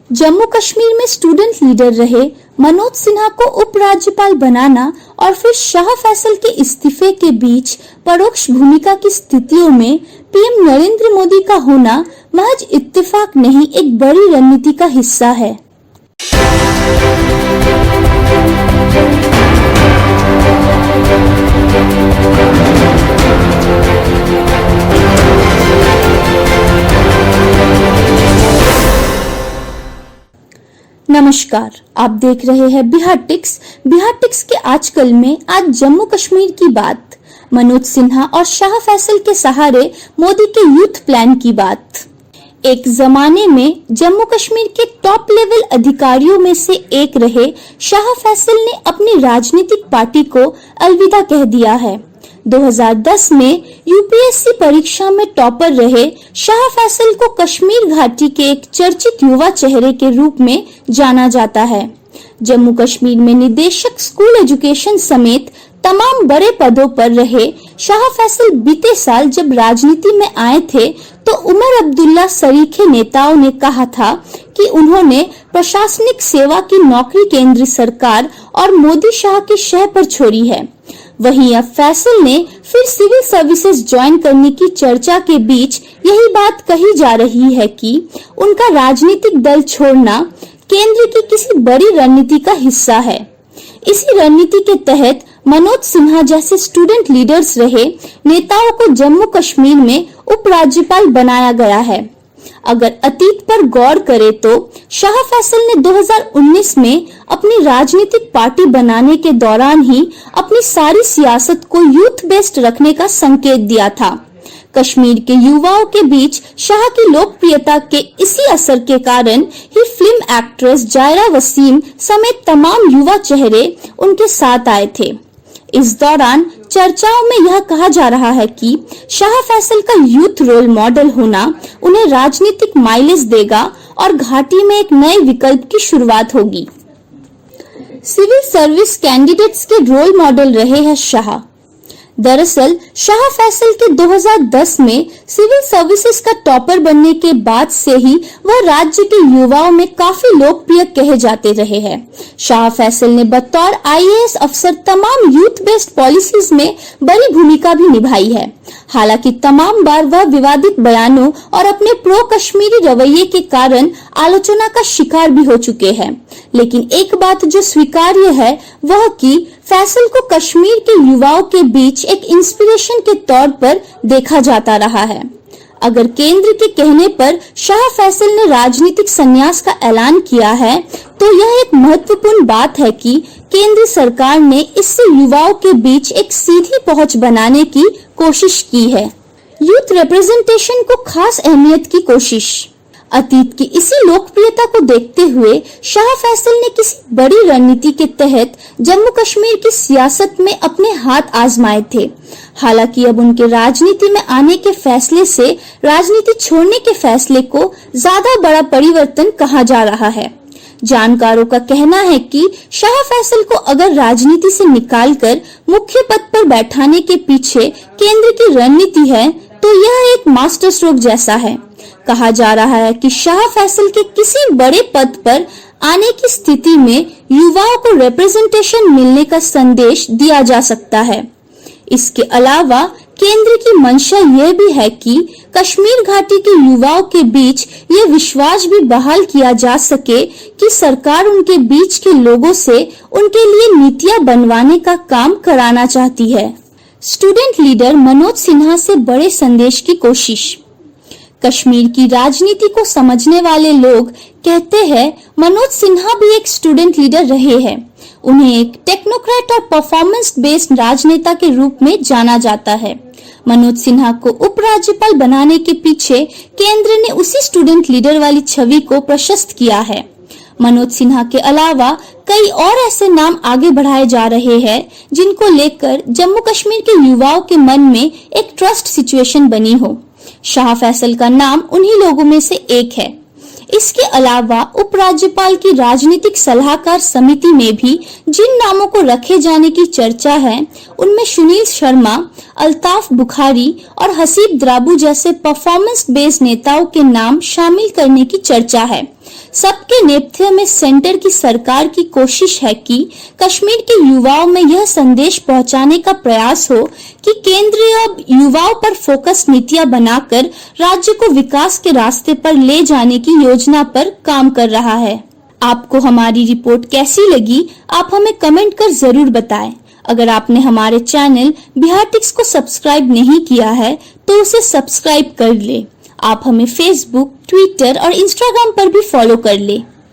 जम्मू कश्मीर में student leader रहे मनोज सिन्हा को उपराज्यपाल बनाना और फिर शाह फैसल के इस्तीफे के बीच परोक्ष भूमिका की स्थितियों में पीएम नरेंद्र मोदी का होना महज इत्तेफाक नहीं, एक बड़ी रणनीति का हिस्सा है। नमस्कार, आप देख रहे हैं बिहार टिक्स। बिहार टिक्स के आजकल में आज जम्मू कश्मीर की बात, मनोज सिन्हा और शाह फैसल के सहारे मोदी के यूथ प्लान की बात। एक जमाने में जम्मू कश्मीर के टॉप लेवल अधिकारियों में से एक रहे शाह फैसल ने अपनी राजनीतिक पार्टी को अलविदा कह दिया है। 2010 में यूपीएससी परीक्षा में टॉपर रहे शाह फैसल को कश्मीर घाटी के एक चर्चित युवा चेहरे के रूप में जाना जाता है। जम्मू कश्मीर में निदेशक स्कूल एजुकेशन समेत तमाम बड़े पदों पर रहे शाह फैसल बीते साल जब राजनीति में आए थे तो उमर अब्दुल्ला सरीखे नेताओं ने कहा था कि उन्होंने प्रशासनिक सेवा की नौकरी केंद्र सरकार और मोदी शाह की शह पर छोड़ी है। वहीं अब फैसल ने फिर सिविल सर्विसेज ज्वाइन करने की चर्चा के बीच यही बात कही जा रही है कि उनका राजनीतिक दल छोड़ना केंद्र की किसी बड़ी रणनीति का हिस्सा है। इसी रणनीति के तहत मनोज सिन्हा जैसे स्टूडेंट लीडर्स रहे नेताओं को जम्मू कश्मीर में उपराज्यपाल बनाया गया है। अगर अतीत पर गौर करें तो शाह फैसल ने 2019 में अपनी राजनीतिक पार्टी बनाने के दौरान ही अपनी सारी सियासत को यूथ बेस्ड रखने का संकेत दिया था। कश्मीर के युवाओं के बीच शाह की लोकप्रियता के इसी असर के कारण ही फिल्म एक्ट्रेस जायरा वसीम समेत तमाम युवा चेहरे उनके साथ आए थे। इस दौरान चर्चाओं में यह कहा जा रहा है कि शाह फैसल का यूथ रोल मॉडल होना उन्हें राजनीतिक माइलेज देगा और घाटी में एक नए विकल्प की शुरुआत होगी। सिविल सर्विस कैंडिडेट्स के रोल मॉडल रहे हैं शाह। दरअसल शाह फैसल के 2010 में सिविल सर्विसेज का टॉपर बनने के बाद से ही वह राज्य के युवाओं में काफी लोकप्रिय कहे जाते रहे हैं। शाह फैसल ने बतौर आईएएस अफसर तमाम यूथ बेस्ड पॉलिसीज में बड़ी भूमिका भी निभाई है। हालांकि तमाम बार वह विवादित बयानों और अपने प्रो कश्मीरी रवैये के कारण आलोचना का शिकार भी हो चुके हैं। लेकिन एक बात जो स्वीकार्य है वह कि फैसल को कश्मीर के युवाओं के बीच एक इंस्पिरेशन के तौर पर देखा जाता रहा है। अगर केंद्र के कहने पर शाह फैसल ने राजनीतिक संन्यास का ऐलान किया है तो यह एक महत्वपूर्ण बात है कि केंद्र सरकार ने इससे युवाओं के बीच एक सीधी पहुंच बनाने की कोशिश की है। यूथ रिप्रेजेंटेशन को खास अहमियत की कोशिश। अतीत की इसी लोकप्रियता को देखते हुए शाह फैसल ने किसी बड़ी रणनीति के तहत जम्मू कश्मीर की सियासत में अपने हाथ आजमाए थे। हालांकि अब उनके राजनीति में आने के फैसले से राजनीति छोड़ने के फैसले को ज्यादा बड़ा परिवर्तन कहा जा रहा है। जानकारों का कहना है कि शाह फैसल को अगर राजनीति से निकालकर मुख्य पद पर बैठाने के पीछे केंद्र की रणनीति है तो यह एक मास्टर स्ट्रोक जैसा है। कहा जा रहा है कि शाह फैसल के किसी बड़े पद पर आने की स्थिति में युवाओं को रिप्रेजेंटेशन मिलने का संदेश दिया जा सकता है। इसके अलावा केंद्र की मंशा यह भी है कि कश्मीर घाटी के युवाओं के बीच ये विश्वास भी बहाल किया जा सके कि सरकार उनके बीच के लोगों से उनके लिए नीतियां बनवाने का काम कराना चाहती है। स्टूडेंट लीडर मनोज सिन्हा से बड़े संदेश की कोशिश। कश्मीर की राजनीति को समझने वाले लोग कहते हैं मनोज सिन्हा भी एक स्टूडेंट लीडर रहे हैं। उन्हें एक टेक्नोक्रेट और परफॉर्मेंस बेस्ड राजनेता के रूप में जाना जाता है। मनोज सिन्हा को उपराज्यपाल बनाने के पीछे केंद्र ने उसी स्टूडेंट लीडर वाली छवि को प्रशस्त किया है। मनोज सिन्हा के अलावा कई और ऐसे नाम आगे बढ़ाए जा रहे हैं जिनको लेकर जम्मू कश्मीर के युवाओं के मन में एक ट्रस्ट सिचुएशन बनी हो। शाह फैसल का नाम उन्हीं लोगों में से एक है। इसके अलावा उपराज्यपाल की राजनीतिक सलाहकार समिति में भी जिन नामों को रखे जाने की चर्चा है उनमें सुनील शर्मा, अल्ताफ बुखारी और हसीब द्राबू जैसे परफॉर्मेंस बेस्ड नेताओं के नाम शामिल करने की चर्चा है। सबके नेपथ्य में सेंटर की सरकार की कोशिश है कि कश्मीर के युवाओं में यह संदेश पहुंचाने का प्रयास हो कि केंद्र अब युवाओं पर फोकस नीतियां बनाकर राज्य को विकास के रास्ते पर ले जाने की योजना पर काम कर रहा है। आपको हमारी रिपोर्ट कैसी लगी, आप हमें कमेंट कर जरूर बताएं। अगर आपने हमारे चैनल बिहार टिक्स को सब्सक्राइब नहीं किया है तो उसे सब्सक्राइब कर ले। आप हमें फेसबुक, ट्विटर और इंस्टाग्राम पर भी फॉलो कर ले।